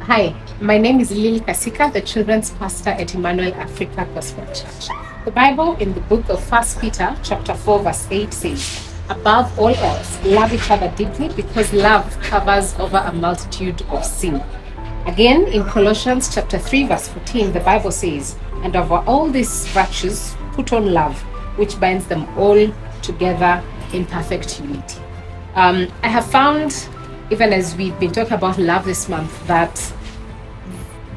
Hi, my name is Lily Kasika, the children's pastor at Immanuel Africa Gospel Church. The Bible in the book of 1 Peter chapter 4 verse 8 says, above all else, love each other deeply because love covers over a multitude of sin. Again, in Colossians chapter 3 verse 14, the Bible says, and over all these virtues, put on love, which binds them all together in perfect unity. I have found, even as we've been talking about love this month, that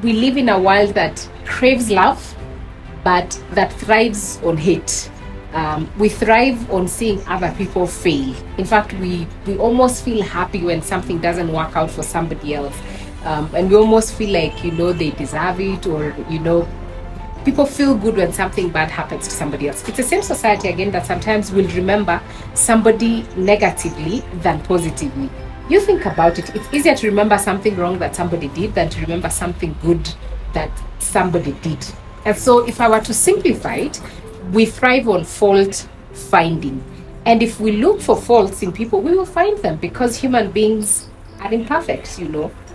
we live in a world that craves love, but that thrives on hate. We thrive on seeing other people fail. In fact, we almost feel happy when something doesn't work out for somebody else. And we almost feel like, they deserve it, or, people feel good when something bad happens to somebody else. It's the same society, again, that sometimes will remember somebody negatively than positively. You think about it, it's easier to remember something wrong that somebody did than to remember something good that somebody did. And so if I were to simplify it, we thrive on fault finding. And if we look for faults in people, we will find them, because human beings are imperfect,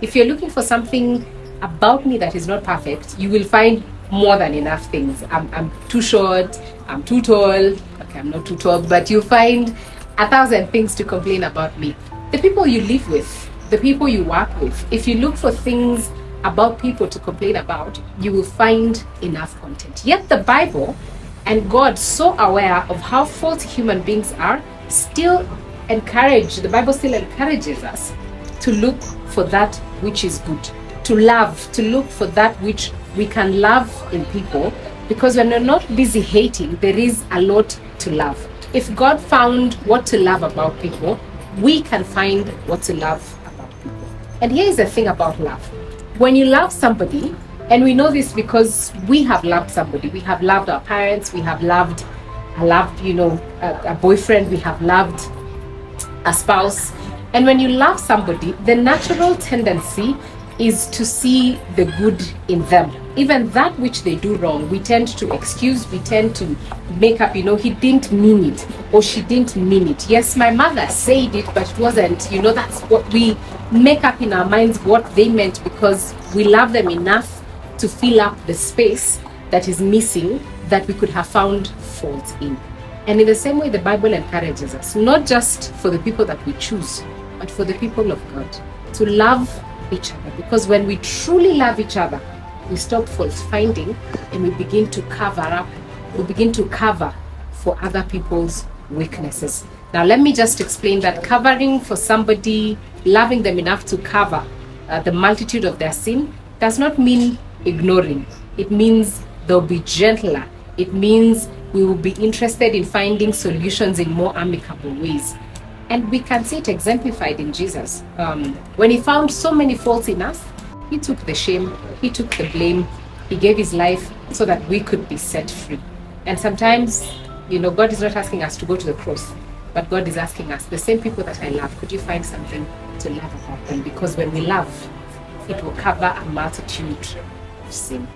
If you're looking for something about me that is not perfect, you will find more than enough things. I'm too short, I'm too tall. Okay, I'm not too tall, but you find 1,000 things to complain about me. The people you live with, the people you work with, if you look for things about people to complain about, you will find enough content. Yet the Bible and God, so aware of how faulty human beings are, the Bible still encourages us to look for that which is good, to look for that which we can love in people, because when we're not busy hating, there is a lot to love. If God found what to love about people, we can find what to love about people. And here is the thing about love. When you love somebody, and we know this because we have loved somebody, we have loved our parents, we have loved a boyfriend, we have loved a spouse. And when you love somebody, the natural tendency is to see the good in them. Even that which they do wrong, we tend to excuse, we tend to make up, he didn't mean it, or she didn't mean it. Yes, my mother said it, but it wasn't, that's what we make up in our minds what they meant, because we love them enough to fill up the space that is missing, that we could have found fault in. And in the same way, the Bible encourages us, not just for the people that we choose, but for the people of God, to love each other. Because when we truly love each other, we stop fault finding, and we begin to cover for other people's weaknesses. Now, let me just explain that covering for somebody, loving them enough to cover the multitude of their sin, does not mean ignoring. It means they'll be gentler. It means we will be interested in finding solutions in more amicable ways. And we can see it exemplified in Jesus. When he found so many faults in us, he took the shame, he took the blame, he gave his life so that we could be set free. And sometimes, God is not asking us to go to the cross, but God is asking us, the same people that I love, could you find something to love about them? Because when we love, it will cover a multitude of sin.